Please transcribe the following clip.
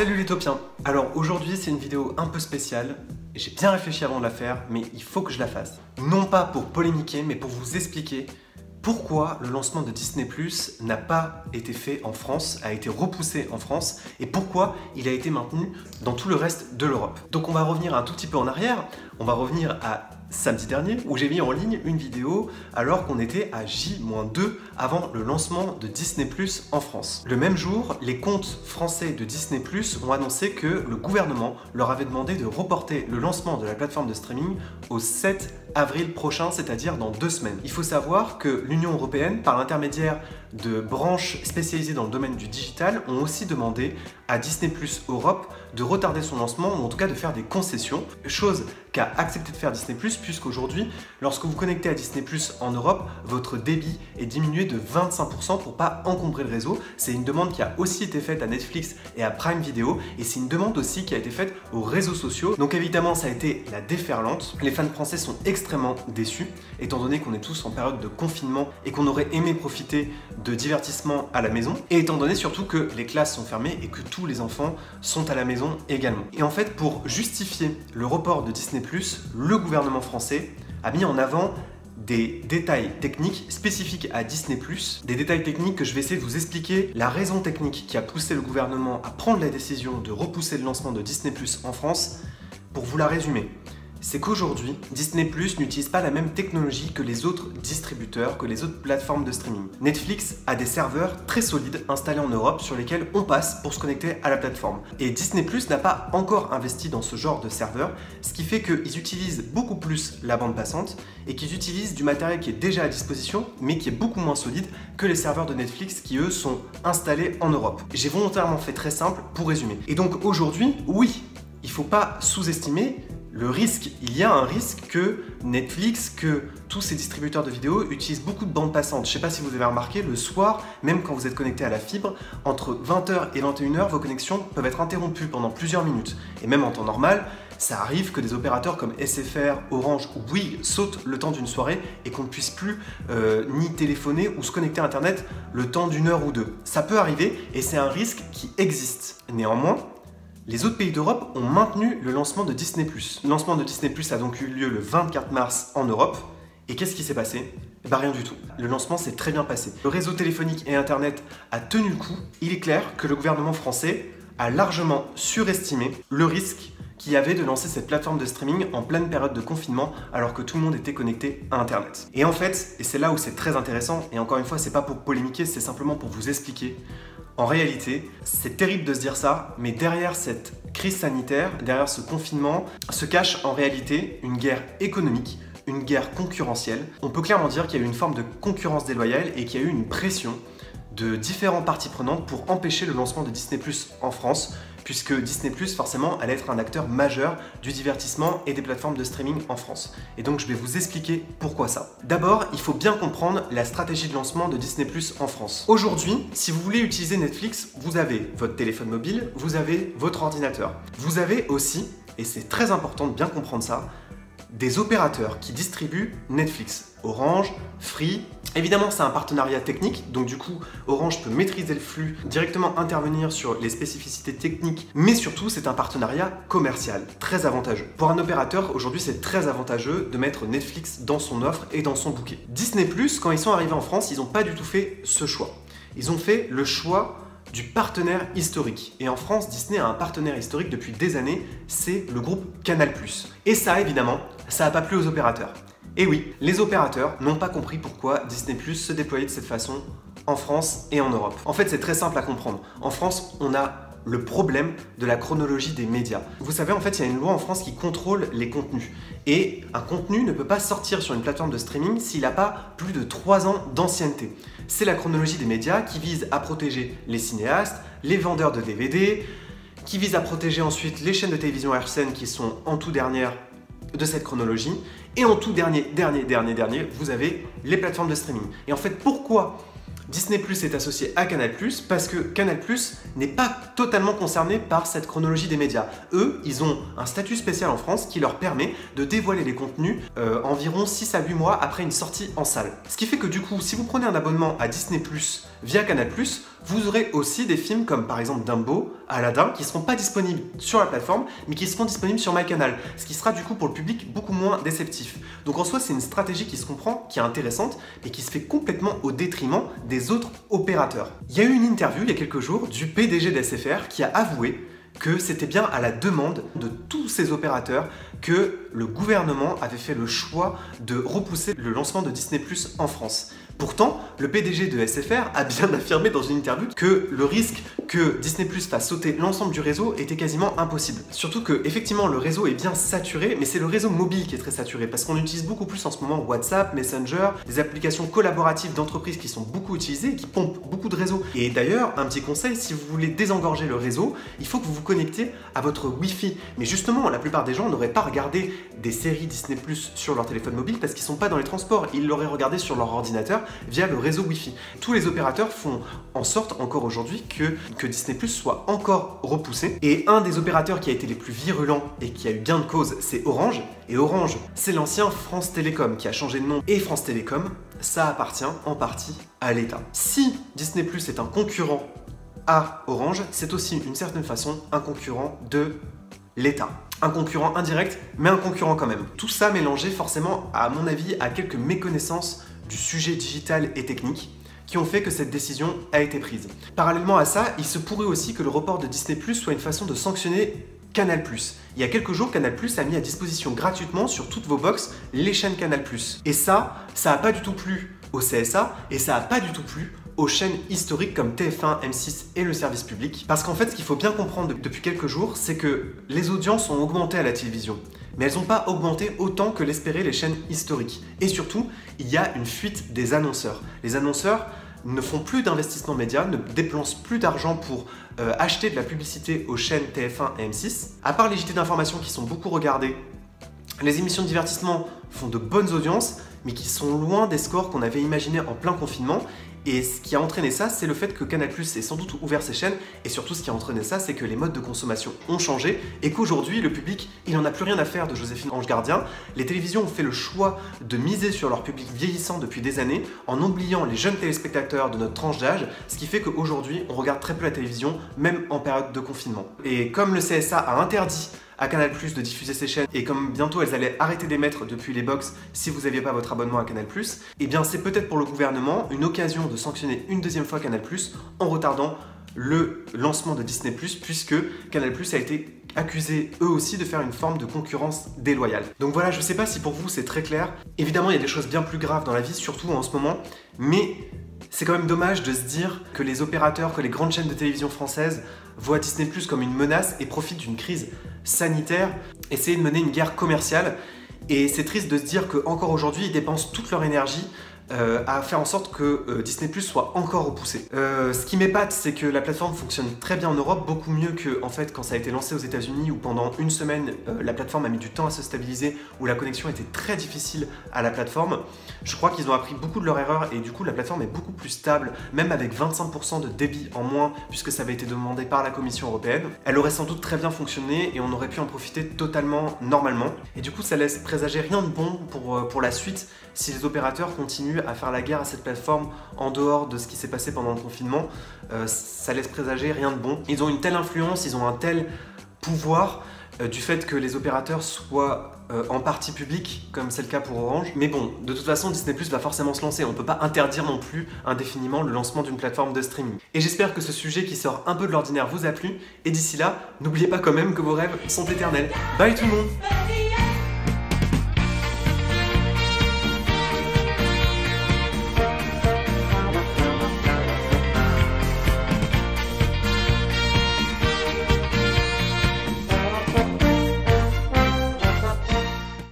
Salut les topiens. Alors aujourd'hui c'est une vidéo un peu spéciale. J'ai bien réfléchi avant de la faire, mais il faut que je la fasse. Non pas pour polémiquer, mais pour vous expliquer pourquoi le lancement de Disney+ n'a pas été fait en France, a été repoussé en France, et pourquoi il a été maintenu dans tout le reste de l'Europe. Donc on va revenir un tout petit peu en arrière, on va revenir à samedi dernier, où j'ai mis en ligne une vidéo alors qu'on était à J-2 avant le lancement de Disney+ en France. Le même jour, les comptes français de Disney+ ont annoncé que le gouvernement leur avait demandé de reporter le lancement de la plateforme de streaming au 7 avril prochain, c'est-à-dire dans 2 semaines. Il faut savoir que l'Union européenne, par l'intermédiaire de branches spécialisées dans le domaine du digital, ont aussi demandé à Disney+ Europe de retarder son lancement, ou en tout cas de faire des concessions, chose qu'a accepté de faire Disney+, puisqu'aujourd'hui, lorsque vous connectez à Disney+ en Europe, votre débit est diminué de 25% pour pas encombrer le réseau. C'est une demande qui a aussi été faite à Netflix et à Prime Video, et c'est une demande aussi qui a été faite aux réseaux sociaux. Donc évidemment, ça a été la déferlante. Les fans français sont extrêmement déçus, étant donné qu'on est tous en période de confinement et qu'on aurait aimé profiter de divertissement à la maison, et étant donné surtout que les classes sont fermées et que tous les enfants sont à la maison également. Et en fait, pour justifier le report de Disney+, le gouvernement français a mis en avant des détails techniques spécifiques à Disney+, des détails techniques que je vais essayer de vous expliquer. La raison technique qui a poussé le gouvernement à prendre la décision de repousser le lancement de Disney+ en France, pour vous la résumer, c'est qu'aujourd'hui, Disney+ n'utilise pas la même technologie que les autres distributeurs, que les autres plateformes de streaming. Netflix a des serveurs très solides installés en Europe sur lesquels on passe pour se connecter à la plateforme. Et Disney+ n'a pas encore investi dans ce genre de serveur, ce qui fait qu'ils utilisent beaucoup plus la bande passante et qu'ils utilisent du matériel qui est déjà à disposition, mais qui est beaucoup moins solide que les serveurs de Netflix qui, eux, sont installés en Europe. J'ai volontairement fait très simple pour résumer. Et donc aujourd'hui, oui, il ne faut pas sous-estimer le risque. Il y a un risque que Netflix, que tous ces distributeurs de vidéos utilisent beaucoup de bandes passantes. Je ne sais pas si vous avez remarqué, le soir, même quand vous êtes connecté à la fibre, entre 20h et 21h, vos connexions peuvent être interrompues pendant plusieurs minutes. Et même en temps normal, ça arrive que des opérateurs comme SFR, Orange ou Bouygues sautent le temps d'une soirée et qu'on ne puisse plus ni téléphoner ou se connecter à Internet le temps d'une heure ou deux. Ça peut arriver et c'est un risque qui existe. Néanmoins, les autres pays d'Europe ont maintenu le lancement de Disney+. Le lancement de Disney+ a donc eu lieu le 24 mars en Europe. Et qu'est-ce qui s'est passé? Bah rien du tout. Le lancement s'est très bien passé. Le réseau téléphonique et Internet a tenu le coup. Il est clair que le gouvernement français a largement surestimé le risque qu'il y avait de lancer cette plateforme de streaming en pleine période de confinement alors que tout le monde était connecté à Internet. Et en fait, et c'est là où c'est très intéressant, et encore une fois, c'est pas pour polémiquer, c'est simplement pour vous expliquer. En réalité, c'est terrible de se dire ça, mais derrière cette crise sanitaire, derrière ce confinement, se cache en réalité une guerre économique, une guerre concurrentielle. On peut clairement dire qu'il y a eu une forme de concurrence déloyale et qu'il y a eu une pression de différentes parties prenantes pour empêcher le lancement de Disney+ en France, puisque Disney+, forcément, allait être un acteur majeur du divertissement et des plateformes de streaming en France. Et donc, je vais vous expliquer pourquoi ça. D'abord, il faut bien comprendre la stratégie de lancement de Disney+ en France. Aujourd'hui, si vous voulez utiliser Netflix, vous avez votre téléphone mobile, vous avez votre ordinateur. Vous avez aussi, et c'est très important de bien comprendre ça, des opérateurs qui distribuent Netflix. Orange, Free. Évidemment, c'est un partenariat technique, donc du coup, Orange peut maîtriser le flux, directement intervenir sur les spécificités techniques, mais surtout, c'est un partenariat commercial, très avantageux. Pour un opérateur, aujourd'hui, c'est très avantageux de mettre Netflix dans son offre et dans son bouquet. Disney+, quand ils sont arrivés en France, ils n'ont pas du tout fait ce choix. Ils ont fait le choix du partenaire historique. Et en France, Disney a un partenaire historique depuis des années, c'est le groupe Canal+. Et ça, évidemment, ça n'a pas plu aux opérateurs. Et oui, les opérateurs n'ont pas compris pourquoi Disney+ se déployait de cette façon en France et en Europe. En fait, c'est très simple à comprendre. En France, on a le problème de la chronologie des médias. Vous savez, en fait, il y a une loi en France qui contrôle les contenus. Et un contenu ne peut pas sortir sur une plateforme de streaming s'il n'a pas plus de 3 ans d'ancienneté. C'est la chronologie des médias qui vise à protéger les cinéastes, les vendeurs de DVD, qui vise à protéger ensuite les chaînes de télévision RCN qui sont en tout dernière de cette chronologie. Et en tout dernier, vous avez les plateformes de streaming. Et en fait, pourquoi Disney Plus est associé à Canal Plus parce que Canal Plus n'est pas totalement concerné par cette chronologie des médias. Eux, ils ont un statut spécial en France qui leur permet de dévoiler les contenus environ 6 à 8 mois après une sortie en salle. Ce qui fait que du coup, si vous prenez un abonnement à Disney Plus via Canal Plus, vous aurez aussi des films comme par exemple Dumbo, Aladdin, qui ne seront pas disponibles sur la plateforme, mais qui seront disponibles sur MyCanal, ce qui sera du coup pour le public beaucoup moins déceptif. Donc en soi, c'est une stratégie qui se comprend, qui est intéressante, mais qui se fait complètement au détriment des autres opérateurs. Il y a eu une interview il y a quelques jours du PDG d'SFR qui a avoué que c'était bien à la demande de tous ces opérateurs que le gouvernement avait fait le choix de repousser le lancement de Disney Plus en France. Pourtant, le PDG de SFR a bien affirmé dans une interview que le risque que Disney Plus fasse sauter l'ensemble du réseau était quasiment impossible. Surtout que, effectivement, le réseau est bien saturé, mais c'est le réseau mobile qui est très saturé parce qu'on utilise beaucoup plus en ce moment WhatsApp, Messenger, des applications collaboratives d'entreprises qui sont beaucoup utilisées et qui pompent beaucoup de réseaux. Et d'ailleurs, un petit conseil, si vous voulez désengorger le réseau, il faut que vous vous connectiez à votre Wi-Fi. Mais justement, la plupart des gens n'auraient pas regardé des séries Disney Plus sur leur téléphone mobile parce qu'ils ne sont pas dans les transports. Ils l'auraient regardé sur leur ordinateur via le réseau Wi-Fi. Tous les opérateurs font en sorte encore aujourd'hui que Disney Plus soit encore repoussé. Et un des opérateurs qui a été les plus virulents et qui a eu gain de cause, c'est Orange. Et Orange, c'est l'ancien France Télécom qui a changé de nom. Et France Télécom, ça appartient en partie à l'État. Si Disney Plus est un concurrent à Orange, c'est aussi d'une certaine façon un concurrent de l'État. Un concurrent indirect, mais un concurrent quand même. Tout ça mélangé forcément, à mon avis, à quelques méconnaissances du sujet digital et technique qui ont fait que cette décision a été prise. Parallèlement à ça, il se pourrait aussi que le report de Disney Plus soit une façon de sanctionner Canal+. Il y a quelques jours, Canal+ a mis à disposition gratuitement sur toutes vos box les chaînes Canal+. Et ça n'a pas du tout plu au CSA et ça n'a pas du tout plu aux chaînes historiques comme TF1, M6 et le service public. Parce qu'en fait, ce qu'il faut bien comprendre depuis quelques jours, c'est que les audiences ont augmenté à la télévision. Mais elles n'ont pas augmenté autant que l'espéraient les chaînes historiques. Et surtout, il y a une fuite des annonceurs. Les annonceurs ne font plus d'investissement média, ne dépensent plus d'argent pour acheter de la publicité aux chaînes TF1 et M6. À part les JT d'information qui sont beaucoup regardées, les émissions de divertissement font de bonnes audiences, mais qui sont loin des scores qu'on avait imaginés en plein confinement. Et ce qui a entraîné ça, c'est le fait que Canal+ ait sans doute ouvert ses chaînes. Et surtout, ce qui a entraîné ça, c'est que les modes de consommation ont changé et qu'aujourd'hui, le public, il n'en a plus rien à faire de Joséphine Ange Gardien. Les télévisions ont fait le choix de miser sur leur public vieillissant depuis des années en oubliant les jeunes téléspectateurs de notre tranche d'âge, ce qui fait qu'aujourd'hui, on regarde très peu la télévision, même en période de confinement. Et comme le CSA a interdit à Canal+ de diffuser ses chaînes et comme bientôt elles allaient arrêter d'émettre depuis les box si vous n'aviez pas votre abonnement à Canal+, eh bien c'est peut-être pour le gouvernement une occasion de sanctionner une deuxième fois Canal+ en retardant le lancement de Disney+, puisque Canal+ a été accusé eux aussi de faire une forme de concurrence déloyale. Donc voilà, je ne sais pas si pour vous c'est très clair. Évidemment, il y a des choses bien plus graves dans la vie, surtout en ce moment, mais c'est quand même dommage de se dire que les opérateurs, que les grandes chaînes de télévision françaises voient Disney+ comme une menace et profitent d'une crise sanitaire, essayer de mener une guerre commerciale. Et c'est triste de se dire qu'encore aujourd'hui, ils dépensent toute leur énergie à faire en sorte que Disney+ soit encore repoussé. Ce qui m'épate, c'est que la plateforme fonctionne très bien en Europe, beaucoup mieux que en fait quand ça a été lancé aux États-Unis où pendant une semaine la plateforme a mis du temps à se stabiliser, où la connexion était très difficile à la plateforme. Je crois qu'ils ont appris beaucoup de leurs erreurs et du coup la plateforme est beaucoup plus stable, même avec 25% de débit en moins puisque ça avait été demandé par la Commission européenne. Elle aurait sans doute très bien fonctionné et on aurait pu en profiter totalement normalement. Et du coup ça laisse présager rien de bon pour la suite si les opérateurs continuent à faire la guerre à cette plateforme en dehors de ce qui s'est passé pendant le confinement. Ça laisse présager rien de bon. Ils ont une telle influence, ils ont un tel pouvoir du fait que les opérateurs soient en partie publics, comme c'est le cas pour Orange. Mais bon, de toute façon, Disney+ va forcément se lancer. On ne peut pas interdire non plus indéfiniment le lancement d'une plateforme de streaming. Et j'espère que ce sujet qui sort un peu de l'ordinaire vous a plu. Et d'ici là, n'oubliez pas quand même que vos rêves sont éternels. Bye tout le monde!